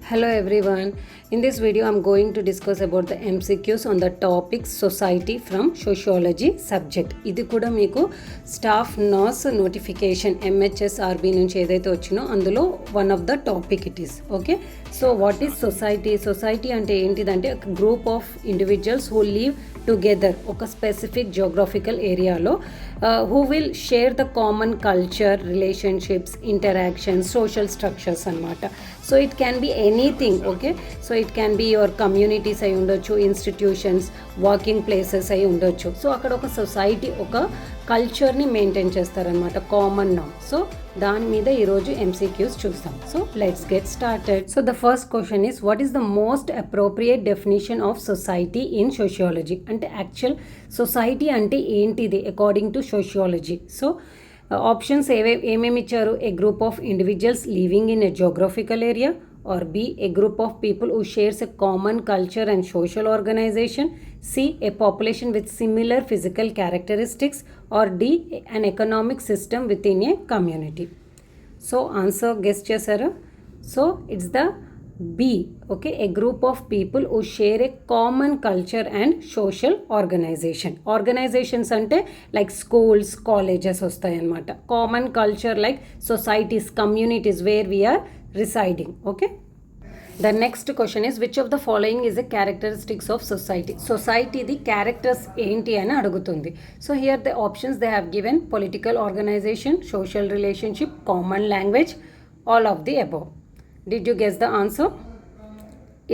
Hello everyone. In this video I'm going to discuss about the MCQs on the topic society from sociology subject. ఇది కూడా మీకు staff nurse notification MHSRB నుంచి ఏదైతే వచ్చినో అందులో one of the topic it is. Okay, so what is society? Society అంటే ఏంటిదంటే ఒక group of individuals who live together ఒక స్పెసిఫిక్ జియోగ్రఫికల్ ఏరియాలో who will share the common culture, relationships, interactions, social structures అనమాట. So it can be anything. Okay, so it can be your communities అయి ఉండొచ్చు, institutions, working places అయి ఉండొచ్చు. So అక్కడ ఒక society ఒక కల్చర్ని మెయింటైన్ చేస్తారనమాట, కామన్ నామ్. సో దాని మీద ఈరోజు MCQs చూస్తాం. So let's get started. So the first question is what is the most appropriate definition of society in sociology? అంటే యాక్చువల్ సొసైటీ అంటే ఏంటిది according to sociology? So options ఏమేమి ఇచ్చారు? A group of individuals living in a geographical area, or B, a group of people who shares a common culture and social organization, C, a population with similar physical characteristics, or D, an economic system within a community. So answer guess chesara. So it's the B. Okay, a group of people who share a common culture and social organization. Organizations ante like schools, colleges vastayi anamata. Common culture like societies, communities where we are residing. Okay, the next question is which of the following is the characteristics of society? Society the characters enti ani adugutundi. So here the options they have given: political organization, social relationship, common language, all of the above. Did you guess the answer?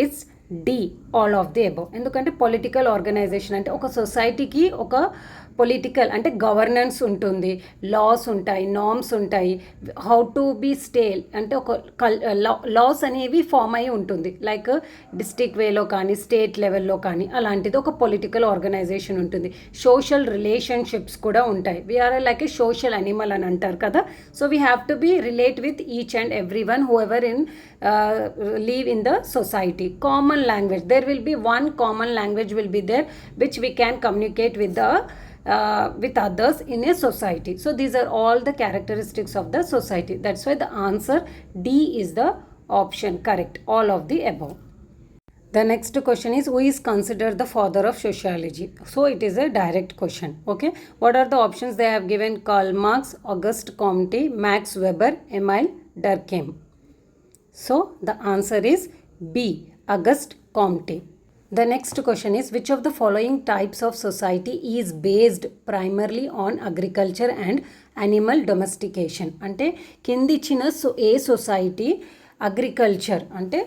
It's D, all of the above. ఎందుకంటే political organisation అంటే ఒక సొసైటీకి ఒక political అంటే governance ఉంటుంది, loss ఉంటాయి, norms ఉంటాయి, how to be stay అంటే ఒక లాస్ అనేవి ఫామ్ అయి ఉంటుంది. లైక్ డిస్ట్రిక్ట్ వేలో కానీ స్టేట్ లెవెల్లో కానీ అలాంటిది ఒక పొలిటికల్ ఆర్గనైజేషన్ ఉంటుంది. సోషల్ రిలేషన్షిప్స్ కూడా ఉంటాయి. We are like a social animal అని అంటారు కదా. So we have to be relate with each and every one whoever in live in the society. Common language, there will be one common language will be there which we can communicate with the with others in a society. So these are all the characteristics of the society. That's why the answer D is the option correct, all of the above. The next question is who is considered the father of sociology? So it is a direct question. Okay, what are the options they have given? Karl Marx, Auguste Comte, Max Weber, Emile Durkheim. So the answer is B, Auguste Comte. The next question is which of the following types of society is based primarily on agriculture and animal domestication? అంటే కింది ఇచ్చిన ఏ society agriculture అంటే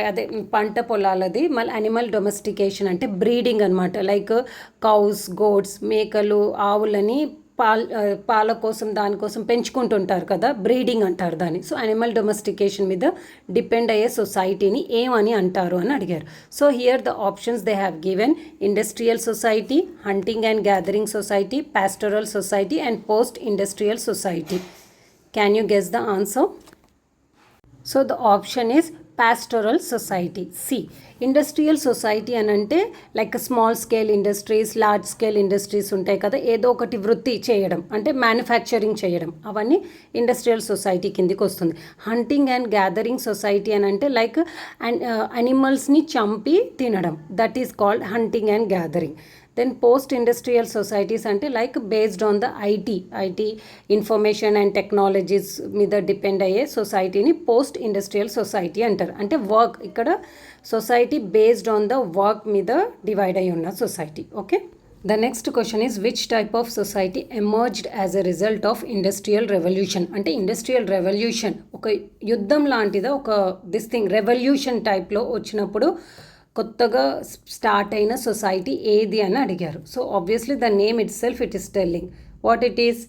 అదే పంట పొలాలది, మళ్ళీ animal domestication అంటే breeding అనమాట. Like cows, గోడ్స్, మేకలు, ఆవులని పాల కోసం దానికోసం పెంచుకుంటుంటారు కదా, బ్రీడింగ్ అంటారు దాన్ని. సో అనిమల్ డొమెస్టికేషన్ మీద డిపెండ్ అయ్యే సొసైటీని ఏమని అంటారు అని అడిగారు. So here the options they have given: industrial society, hunting and gathering society, pastoral society and post industrial society. Can you guess the answer? So the option is pastoral society. C, industrial society అని అంటే like small scale industries, large scale industries ఉంటాయి కదా, ఏదో ఒకటి వృత్తి చేయడం అంటే manufacturing చేయడం, అవన్నీ ఇండస్ట్రియల్ సొసైటీ కిందికి వస్తుంది. హంటింగ్ అండ్ గ్యాదరింగ్ సొసైటీ అని అంటే లైక్ అనిమల్స్ని చంపి తినడం, that is called hunting and gathering. Then post industrial societies అంటే like based on the IT information and technologies మీద డిపెండ్ అయ్యే సొసైటీని పోస్ట్ ఇండస్ట్రియల్ సొసైటీ అంటారు. అంటే వర్క్, ఇక్కడ society based on the work మీద డివైడ్ అయి ఉన్న society. Okay, the next question is which type of society emerged as a result of industrial revolution? అంటే ఇండస్ట్రియల్ రెవల్యూషన్ ఒక యుద్ధం లాంటిదా, ఒక దిస్ థింగ్ రెవల్యూషన్ టైప్లో వచ్చినప్పుడు కొత్తగా స్టార్ట్ అయిన సొసైటీ ఏది అని అడిగారు. So obviously the name itself it is telling what it is,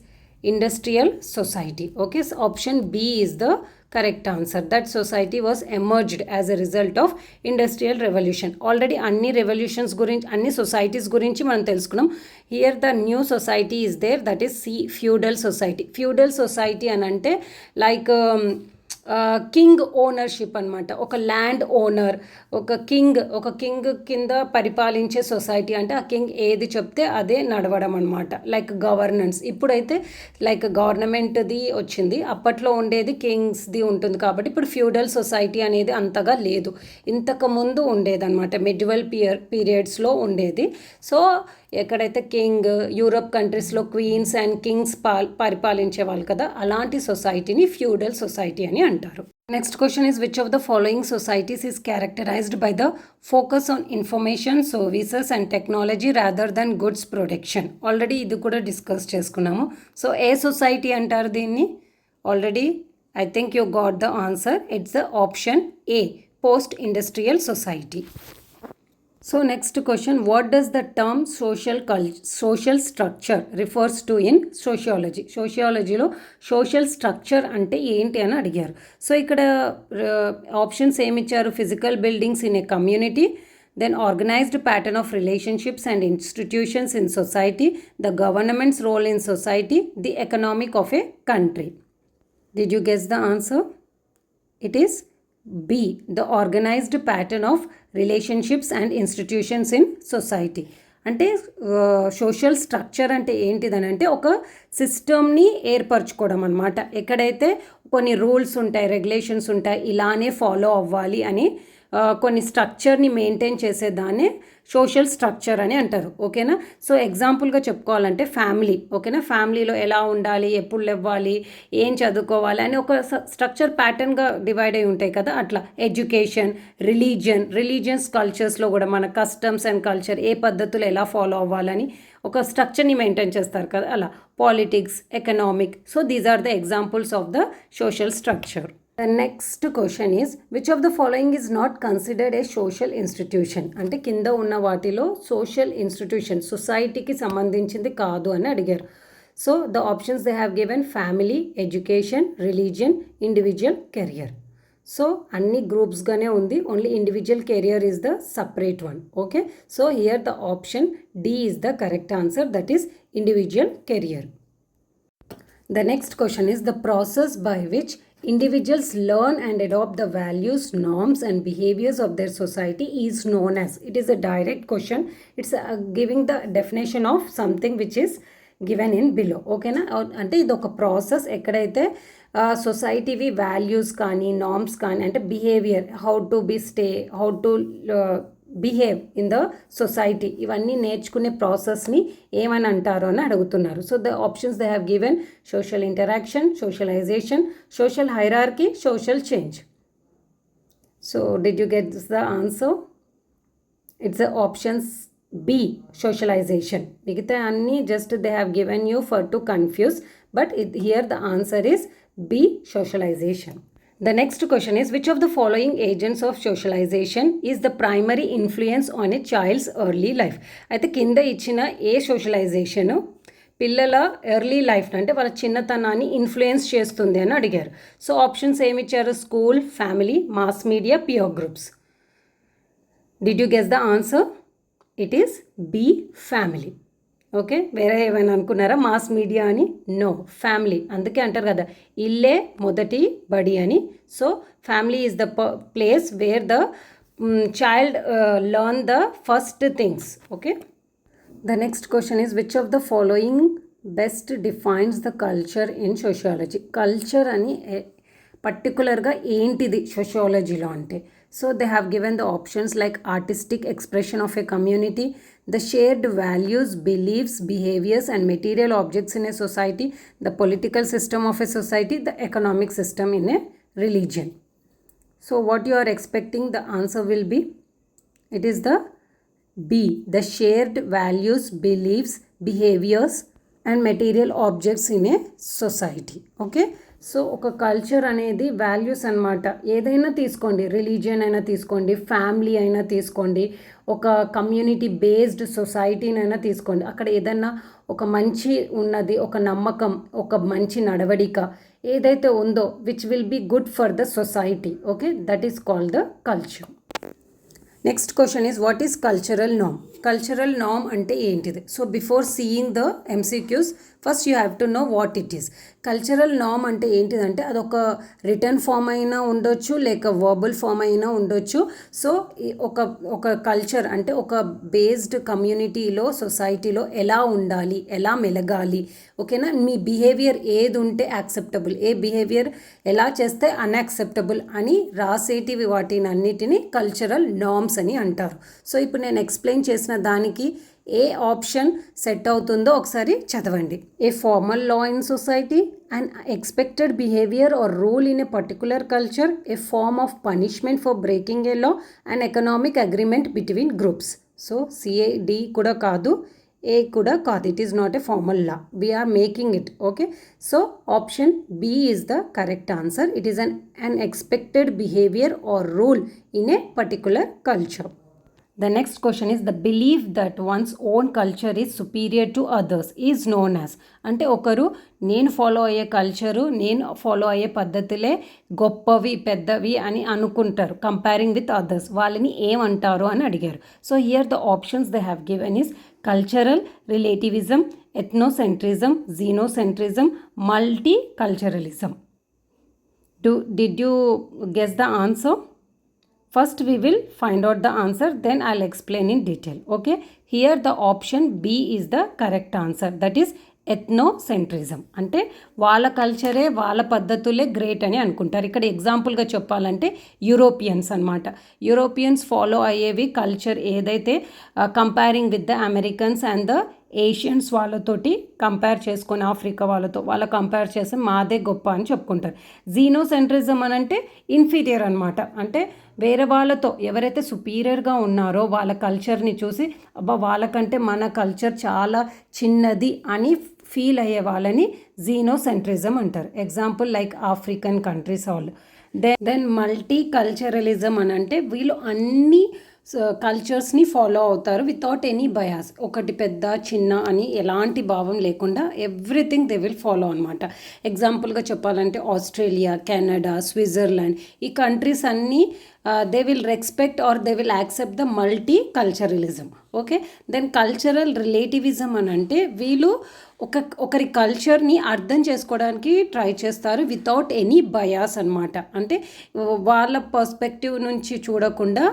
industrial society. Okay, option B is the correct answer. That society was emerged as a result of industrial revolution. Already అన్ని revolutions గురించి, అన్ని societies గురించి మనం తెలుసుకున్నాం. Here the new society is there, that is C, feudal society. Feudal society అని అంటే like king ownership అనమాట. ఒక ల్యాండ్ ఓనర్, ఒక కింగ్ కింద పరిపాలించే సొసైటీ. అంటే ఆ కింగ్ ఏది చెప్తే అదే నడవడం అనమాట. Like governance. ఇప్పుడైతే లైక్ గవర్నమెంట్ది వచ్చింది, అప్పట్లో ఉండేది కింగ్స్ది ఉంటుంది. కాబట్టి ఇప్పుడు ఫ్యూడల్ సొసైటీ అనేది అంతగా లేదు. ఇంతకుముందు ఉండేదన్నమాట, మిడ్వల్ పీరియడ్స్లో ఉండేది. సో ఎక్కడైతే కింగ్, యూరోప్ కంట్రీస్లో క్వీన్స్ అండ్ కింగ్స్ పరిపాలించే వాళ్ళు కదా, అలాంటి సొసైటీని ఫ్యూడల్ సొసైటీ అని అంటారు. Next question is which of the following societies is characterised by the focus on information, services and technology rather than goods production. Already ఇది కూడా డిస్కస్ చేసుకున్నాము. సో ఏ సొసైటీ అంటారు దీన్ని? Already I think you got the answer. It's the option A, post industrial society. So next question, what does the term social structure refers to in sociology? సోషియాలజీలో social structure అంటే ఏంటి అని అడిగారు. So ఇక్కడ options ఏమి ఇచ్చారు? Physical buildings in a community, then organized pattern of relationships and institutions in society, the government's role in society, the economic of a country. Did you guess the answer? It is B, the organized pattern of relationships and institutions in society. అంటే social structure అంటే ఏంటిదని అంటే ఒక సిస్టమ్ని ఏర్పరచుకోవడం అనమాట. ఎక్కడైతే కొన్ని rules ఉంటాయి, regulations ఉంటాయి, ఇలానే ఫాలో అవ్వాలి అని కొన్ని స్ట్రక్చర్ని మెయింటైన్ చేసేదాన్నే సోషల్ స్ట్రక్చర్ అని అంటారు. ఓకేనా? సో ఎగ్జాంపుల్గా చెప్పుకోవాలంటే ఫ్యామిలీ. ఓకేనా? ఫ్యామిలీలో ఎలా ఉండాలి, ఎప్పుడు లేవ్వాలి, ఏం చదువుకోవాలి అని ఒక స్ట్రక్చర్ ప్యాటర్న్గా డివైడ్ అయి ఉంటాయి కదా, అట్లా. ఎడ్యుకేషన్, రిలీజియన్స్ కల్చర్స్లో కూడా మన కస్టమ్స్ అండ్ కల్చర్ ఏ పద్ధతులు ఎలా ఫాలో అవ్వాలని ఒక స్ట్రక్చర్ని మెయింటైన్ చేస్తారు కదా, అలా. Politics, economic. So these are the examples of the social structure. The next question is, which of the following is not considered a social institution? అంటే కింద ఉన్న వాటిలో సోషల్ ఇన్స్టిట్యూషన్, సొసైటీకి సంబంధించింది కాదు అని అడిగారు. So the options they have given family, education, religion, individual career. So అన్ని గ్రూప్స్గానే ఉంది, only individual career is the separate one. Okay, so here the option D is the correct answer, that is individual career. The next question is, the process by which individuals learn and adopt the values, norms and behaviors of their society is known as. It is a direct question. It's giving the definition of something which is given in below. ఓకేనా? అంటే ఇది ఒక process. ఎక్కడైతే సొసైటీవి values కానీ norms కానీ, అంటే behaviour, how to how to behave in the society, ఇవన్నీ నేర్చుకునే ప్రాసెస్ని ఏమని అంటారు అని అడుగుతున్నారు. So the options they have given social interaction, socialisation, social hierarchy, social change. So did you get the answer? It's the options B, socialisation. మిగతా అన్నీ just they have given you for to confuse, but here the answer is B, socialisation. The next question is, which of the following agents of socialization is the primary influence on a child's early life? అయితే కింద ఇచ్చిన ఏ socialisation పిల్లల early life అంటే వాళ్ళ చిన్నతనాన్ని influence చేస్తుంది అని అడిగారు. So options ఏమి ఇచ్చారు? School, family, mass media, peer groups. Did you guess the answer? It is B, family. Okay, వేరే ఏమైనా అనుకున్నారా మాస్ మీడియా అని? No, family. అందుకే అంటారు కదా, ఇల్లే మొదటి బడి అని. So family is the place where the child learn the first things. Okay, the next question is, which of the following best defines the culture in sociology? Culture అని పర్టికులర్గా ఏంటిది సోషియాలజీలో అంటే? So they have given the options like artistic expression of a community, the shared values, beliefs, behaviors and material objects in a society, the political system of a society, the economic system in a religion. So what you are expecting the answer will be? It is the B, the shared values, beliefs, behaviors and material objects in a society. Okay, so ఒక culture అనేది values అనమాట. ఏదైనా తీసుకోండి, religion అయినా తీసుకోండి, family అయినా తీసుకోండి, ఒక కమ్యూనిటీ బేస్డ్ సొసైటీనైనా తీసుకోండి. అక్కడ ఏదైనా ఒక మంచి ఉన్నది, ఒక నమ్మకం, ఒక మంచి నడవడిక ఏదైతే ఉందో which will be good for the society. Okay, that is called the culture. Next question is, what is cultural norm? Cultural norm అంటే ఏంటిది? So before seeing the MCQs, first you have to know what it is. Cultural నామ్ అంటే ఏంటిదంటే అదొక return form అయినా ఉండొచ్చు, లేక verbal form అయినా ఉండొచ్చు. సో ఒక కల్చర్ అంటే ఒక బేస్డ్ కమ్యూనిటీలో, సొసైటీలో ఎలా ఉండాలి, ఎలా మెలగాలి, ఓకేనా, మీ బిహేవియర్ ఏది ఉంటే యాక్సెప్టబుల్, ఏ బిహేవియర్ ఎలా చేస్తే అన్యాక్సెప్టబుల్ అని రాసేటివి వాటిని అన్నిటినీ కల్చరల్ నామ్స్ అని అంటారు. సో ఇప్పుడు నేను ఎక్స్ప్లెయిన్ చేసిన దానికి ఏ ఆప్షన్ సెట్ అవుతుందో ఒకసారి చదవండి. ఏ formal law in society, an expected behavior or rule in a particular culture, a form of punishment for breaking a law, an economic agreement between groups. So CAD kuda kaadu, A kuda kaadu. It is not a formal law. We are making it. Okay. So option B is the correct answer. It is an expected behavior or rule in a particular culture. The next question is the belief that one's own culture is superior to others is known as. అంటే ఒకరు నేను follow అయ్యే culture, నేను follow అయ్యే పద్ధతులే గొప్పవి, పెద్దవి అని అనుకుంటారు కంపేరింగ్ విత్ అదర్స్. వాళ్ళని ఏమంటారు అని అడిగారు. So here the options they have given is cultural relativism, ethnocentrism, xenocentrism, multiculturalism. Did you guess the answer? First we will find out the answer, then I'll explain in detail. Okay, here the option B is the correct answer, that is ethnocentrism. అంటే వాళ్ళ కల్చరే, వాళ్ళ పద్ధతులే great అని అనుకుంటారు. ఇక్కడ ఎగ్జాంపుల్గా చెప్పాలంటే Europeans అనమాట. Europeans follow అయ్యేవి కల్చర్ ఏదైతే comparing with the Americans and the Asians వాళ్ళతోటి కంపేర్ చేసుకొని, ఆఫ్రికా వాళ్ళ కంపేర్ చేసి మాదే గొప్ప అని చెప్పుకుంటారు. జీనోసెంట్రిజం అని అంటే ఇన్ఫీరియర్ అనమాట. అంటే వేరే వాళ్ళతో ఎవరైతే సుపీరియర్గా ఉన్నారో వాళ్ళ కల్చర్ని చూసి అబ్బా వాళ్ళకంటే మన కల్చర్ చాలా చిన్నది అని ఫీల్ అయ్యే వాళ్ళని జీనోసెంట్రిజం అంటారు. Example like African countries all. Then multiculturalism అని అంటే వీళ్ళు అన్ని కల్చర్స్ని ఫాలో అవుతారు వితౌట్ ఎనీ బయాస్. ఒకటి పెద్ద చిన్న అని ఎలాంటి భావం లేకుండా ఎవ్రీథింగ్ దే విల్ ఫాలో అనమాట. ఎగ్జాంపుల్గా చెప్పాలంటే ఆస్ట్రేలియా, కెనడా, స్విట్జర్లాండ్, ఈ కంట్రీస్ అన్నీ they will respect or they will accept the multiculturalism. Okay, then cultural relativism అని అంటే వీళ్ళు ఒకరి కల్చర్ని అర్థం చేసుకోవడానికి ట్రై చేస్తారు వితౌట్ ఎనీ బయాస్ అనమాట. అంటే వాళ్ళ పర్స్పెక్టివ్ నుంచి చూడకుండా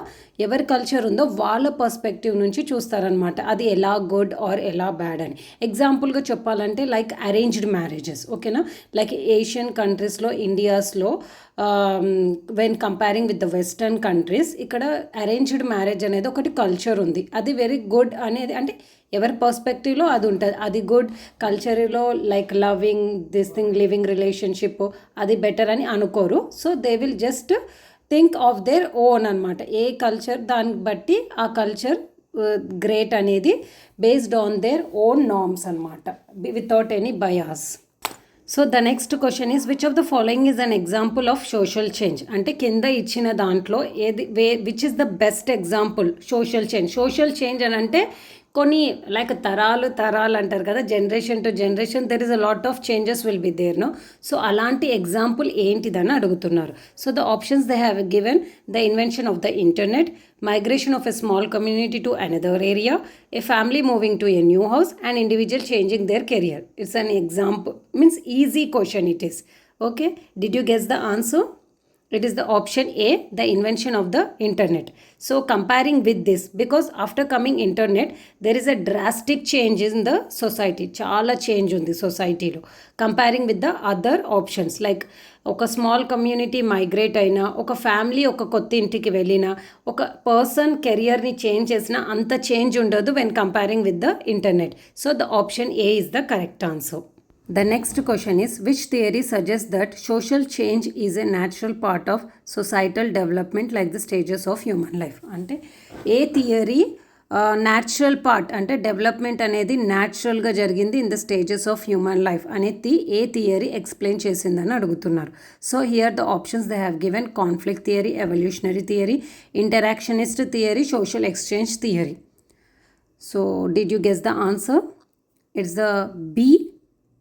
ఎవరి కల్చర్ ఉందో వాళ్ళ పర్స్పెక్టివ్ నుంచి చూస్తారనమాట, అది ఎలా గుడ్ ఆర్ ఎలా బ్యాడ్ అని. ఎగ్జాంపుల్గా చెప్పాలంటే లైక్ అరేంజ్డ్ మ్యారేజెస్, ఓకేనా, లైక్ ఏషియన్ కంట్రీస్లో, ఇండియాస్లో when comparing with the western countries, ఇక్కడ అరేంజ్డ్ మ్యారేజ్ అనేది ఒకటి కల్చర్ ఉంది, అది వెరీ గుడ్ అనేది, అంటే ఎవరి పర్స్పెక్టివ్లో అది ఉంటుంది, అది గుడ్. కల్చర్లో like loving this thing, living relationship అది బెటర్ అని అనుకోరు. So they will just think of their own అనమాట. ఏ కల్చర్ దాన్ని బట్టి ఆ కల్చర్ గ్రేట్ అనేది based on their own norms అనమాట, without any bias. So the next question is which of the following is an example of social change. అంటే కింద ఇచ్చిన దాంట్లో ఏది which is the best example social change. Social change అని అంటే కొన్ని like తరాలు అంటారు కదా, generation to generation there is a lot of changes will be there no. So అలాంటి ఎగ్జాంపుల్ ఏంటిదని అడుగుతున్నారు. So the options they have given the invention of the internet, migration of a small community to another area, a family moving to a new house, an individual changing their career. It's an example, means easy question it is. Okay, did you guess the answer? It is the option A, the invention of the internet. So comparing with this, because after coming internet, there is a drastic change in the society. Chala change undi society lo. Comparing with the other options, like ఒక small community migrate అయినా, ఒక family ఒక కొత్త ఇంటికి వెళ్ళినా, ఒక person కెరియర్ని change చేసినా అంత చేంజ్ ఉండదు when comparing with the internet. So the option A is the correct answer. The next question is which theory suggests that social change is a natural part of societal development like the stages of human life. అంటే ఏ theory natural part అంటే development అనేది న్యాచురల్గా జరిగింది in the stages of human life అనేది ఏ theory explain చేసిందని అడుగుతున్నారు. So here the options they have given conflict theory, evolutionary theory, interactionist theory, social exchange theory. So did you guess the answer? It's the B,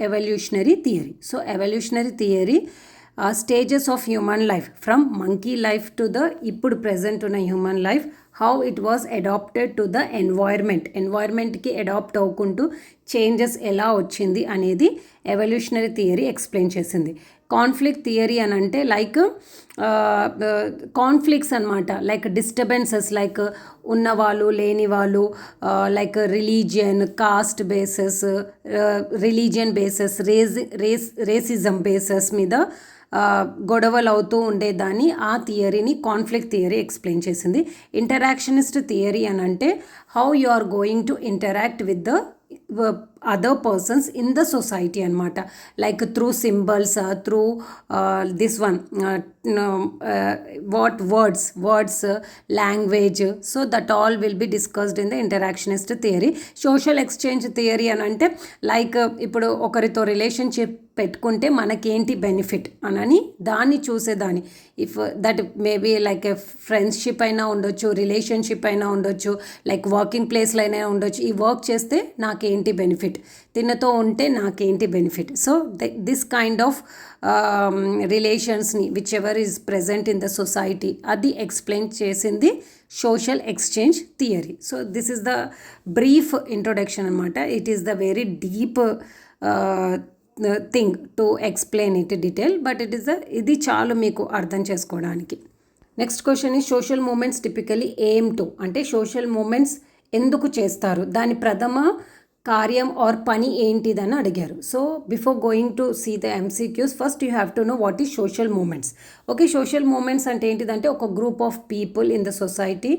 evolutionary theory. So evolutionary theory stages of human life from monkey life to the ఇప్పుడు present ఉన్న human life how it was adapted to the ఎన్వైర్మెంట్కి adapt అవ్వకుంటూ changes ఎలా వచ్చింది అనేది evolutionary theory explain చేసింది. Conflict theory అని అంటే లైక్ కాన్ఫ్లిక్ట్స్ అనమాట, లైక్ డిస్టర్బెన్సెస్, లైక్ ఉన్నవాళ్ళు లేని వాళ్ళు, like religion, caste bases, religion bases, racism bases మీద గొడవలు అవుతూ ఉండేదాన్ని. ఆ థియరీని కాన్ఫ్లిక్ట్ థియరీ ఎక్స్ప్లెయిన్ చేసింది. ఇంటరాక్షనిస్ట్ థియరీ అని అంటే how you are going to interact with the other persons in the society అనమాట, like through symbols, through this one what words, language, so that all will be discussed in the interactionist theory. Social exchange theory అని అంటే like ఇప్పుడు ఒకరితో relationship పెట్టుకుంటే మనకేంటి benefit అని దాన్ని చూసేదాన్ని. If that maybe like friendship అయినా ఉండొచ్చు, రిలేషన్షిప్ అయినా ఉండొచ్చు, లైక్ వర్కింగ్ ప్లేస్లో అయినా ఉండొచ్చు. ఈ వర్క్ చేస్తే నాకేంటి బెనిఫిట్, తినతో ఉంటే నాకేంటి benefit. So this kind of రిలేషన్స్ని which ever is present in the society అది ఎక్స్ప్లెయిన్ చేసింది social exchange theory. So this is the brief introduction అనమాట. It is the very deep thing to explain it detail, but ఇది చాలు మీకు అర్థం చేసుకోవడానికి. Next question ఈ social movements typically aim to, అంటే సోషల్ మూమెంట్స్ ఎందుకు చేస్తారు, దాని ప్రథమ కార్యం ఆర్ పని ఏంటిదని అడిగారు. So before going to see the MCQs, first you have to know what is social movements. Okay, social movements అంటే ఏంటిదంటే ఒక group of people in the society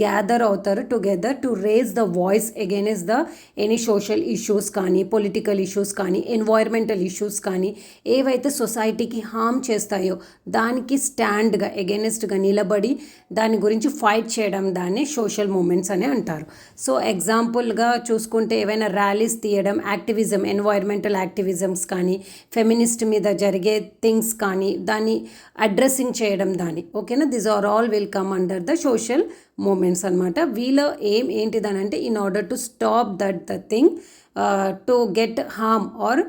gather అవుతారు together to raise the voice against the any social issues కానీ, political issues కానీ, environmental issues కానీ, ఏవైతే సొసైటీకి హామ్ చేస్తాయో దానికి స్టాండ్గా అగైనెస్ట్గా నిలబడి దాని గురించి ఫైట్ చేయడం, దాన్ని సోషల్ మూమెంట్స్ అని అంటారు. సో ఎగ్జాంపుల్గా చూసుకుంటే ఏవైనా ర్యాలీస్ తీయడం, యాక్టివిజం, ఎన్వైర్మెంటల్ యాక్టివిజమ్స్ కానీ, ఫెమినిస్ట్ మీద జరిగే థింగ్స్ కానీ, దాన్ని అడ్రస్సింగ్ చేయడం దాన్ని. ఓకేనా, this are all will come under the social movements అనమాట. వీళ్ళ ఏం ఏంటిదనంటే in order to stop the thing to get harm or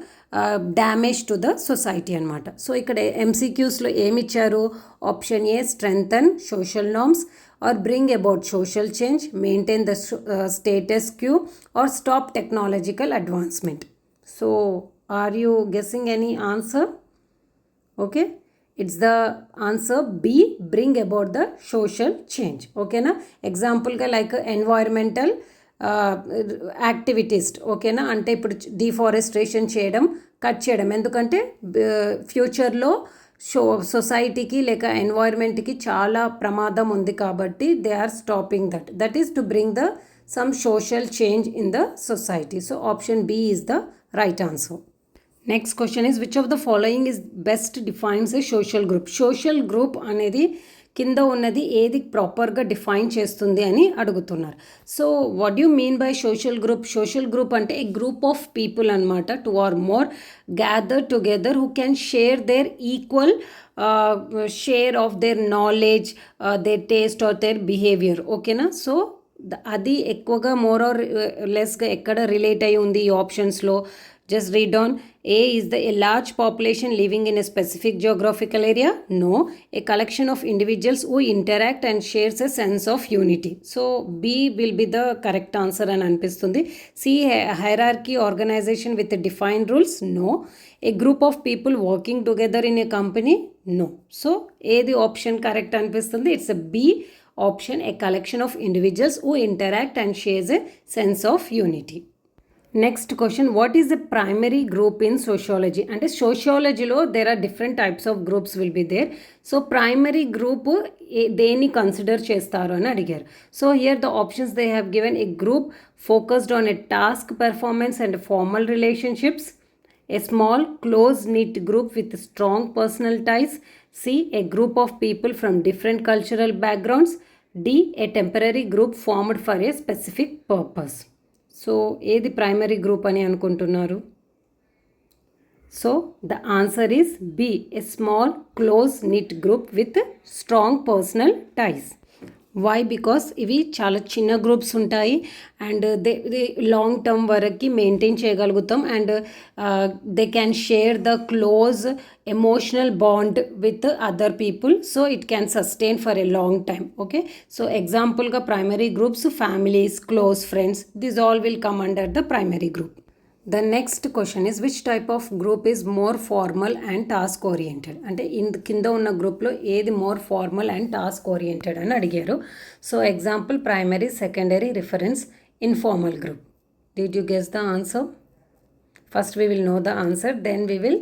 damage to the society అనమాట. సో ఇక్కడ ఎంసీక్యూస్లో ఏమిచ్చారు, option A strengthen social norms or bring about social change, maintain the status quo or stop technological advancement. So are you guessing any answer? Okay, it's the answer B, bring about the social change. ఓకేనా, ఎగ్జాంపుల్గా like environmental activities. ఓకేనా, అంటే ఇప్పుడు deforestation చేయడం, cut చేయడం, ఎందుకంటే ఫ్యూచర్లో సొసైటీకి లేక ఎన్వైర్మెంట్కి చాలా ప్రమాదం ఉంది కాబట్టి they are stopping that is to bring the some social change in the society. So option B is the right answer. Next question is which of the following is best defines a social group. Social group అనేది కింద ఉన్నది ఏది ప్రాపర్గా define చేస్తుంది అని అడుగుతున్నారు. So what you mean by social group? Social group అంటే a group of people అనమాట, two or more gather together who can share their equal share of their knowledge, their taste or their behaviour. ఓకేనా, so అది ఎక్కువగా more or లెస్గా ఎక్కడ relate అయి ఉంది ఈ ఆప్షన్స్లో? Just read on. A is a large population living in a specific geographical area. No, a collection of individuals who interact and shares a sense of unity. So B will be the correct answer and anpistundi. C, hierarchy organization with defined rules. No, a group of people working together in a company. No. So A the option correct anpistundi. It's a B option, a collection of individuals who interact and shares a sense of unity. Next question, what is the primary group in sociology? అంటే సోషియాలజీలో there are different types of groups will be there. So primary group దేన్ని consider చేస్తారు అని అడిగారు. So here the options they have given A group focused on a task performance and formal relationships, a small close-knit group with strong personal ties. C, a group of people from different cultural backgrounds. D, a temporary group formed for a specific purpose. So ఏది primary group అని అనుకుంటున్నారు? So the answer is B, a small close knit group with strong personal ties. Why because ఇవి చాలా చిన్న గ్రూప్స్ ఉంటాయి and they long term వరకు maintain చేయగలుగుతాం and they can share the close emotional bond with other people so it can sustain for a long time okay so ఎగ్జాంపుల్గా primary groups families close friends this all will come under the primary group. The next question is which type of group is more formal and task oriented అంటే కింద ఉన్న గ్రూప్లో ఏది more formal and task oriented అని అడిగారు. So example primary secondary reference informal group. Did you guess the answer? First we will know the answer, then we will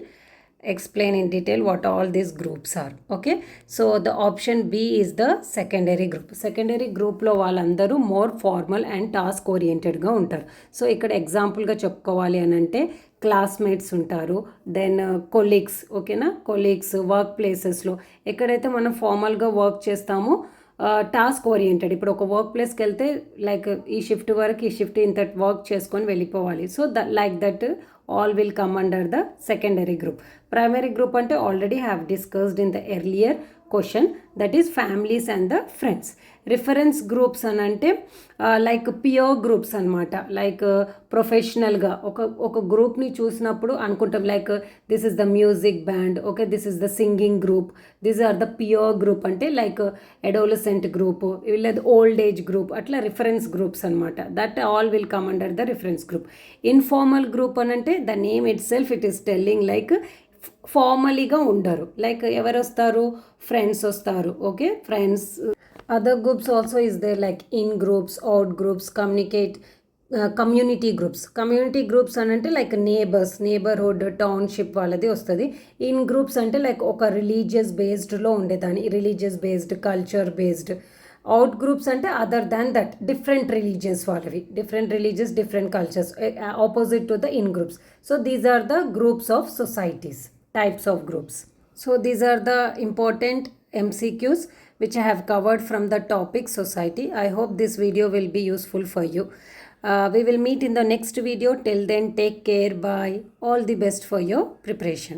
explain in detail what all these groups are. Okay, so the option B is the secondary group. Secondary group లో వాళ్ళందరూ more formal and task ఓరియంటెడ్గా ఉంటారు. So ఇక్కడ ఎగ్జాంపుల్గా చెప్పుకోవాలి అని అంటే classmates ఉంటారు, then colleagues, ఓకేనా, కొలీగ్స్ వర్క్ ప్లేసెస్లో ఎక్కడైతే మనం ఫార్మల్గా వర్క్ చేస్తామో టాస్క్ ఓరియంటెడ్. ఇప్పుడు ఒక వర్క్ ప్లేస్కి వెళ్తే లైక్ ఈ షిఫ్ట్ వరకు ఈ షిఫ్ట్ ఇంత వర్క్ చేసుకొని వెళ్ళిపోవాలి. So like that all will come under the secondary group. Primary group ante already have discussed in the earlier question, that is families and the friends. Reference groups anante like peer groups anamata, like professional ga oka group ni chusinapudu anukuntam like this is the music band, okay, this is the singing group, these are the peer group ante like adolescent group illa old age group atla reference groups anamata, that all will come under the reference group. Informal group anante the name itself it is telling like ఫార్మలీగా ఉండరు, like ఎవరు వస్తారు, friends వస్తారు, okay, friends. Other groups also is there like in groups, out groups, community groups. Community groups అని అంటే like neighbourhood, township వాళ్ళది వస్తుంది. In groups అంటే లైక్ ఒక రిలీజియస్ బేస్డ్లో ఉండేదాన్ని, religious based, culture based. Out groups అంటే other than that different religions వాళ్ళవి, different religious, different cultures, opposite to the in groups. So these are the groups of societies, types of groups. So these are the important MCQs which I have covered from the topic society. I hope this video will be useful for you. We will meet in the next video. Till then, take care. Bye. All the best for your preparation.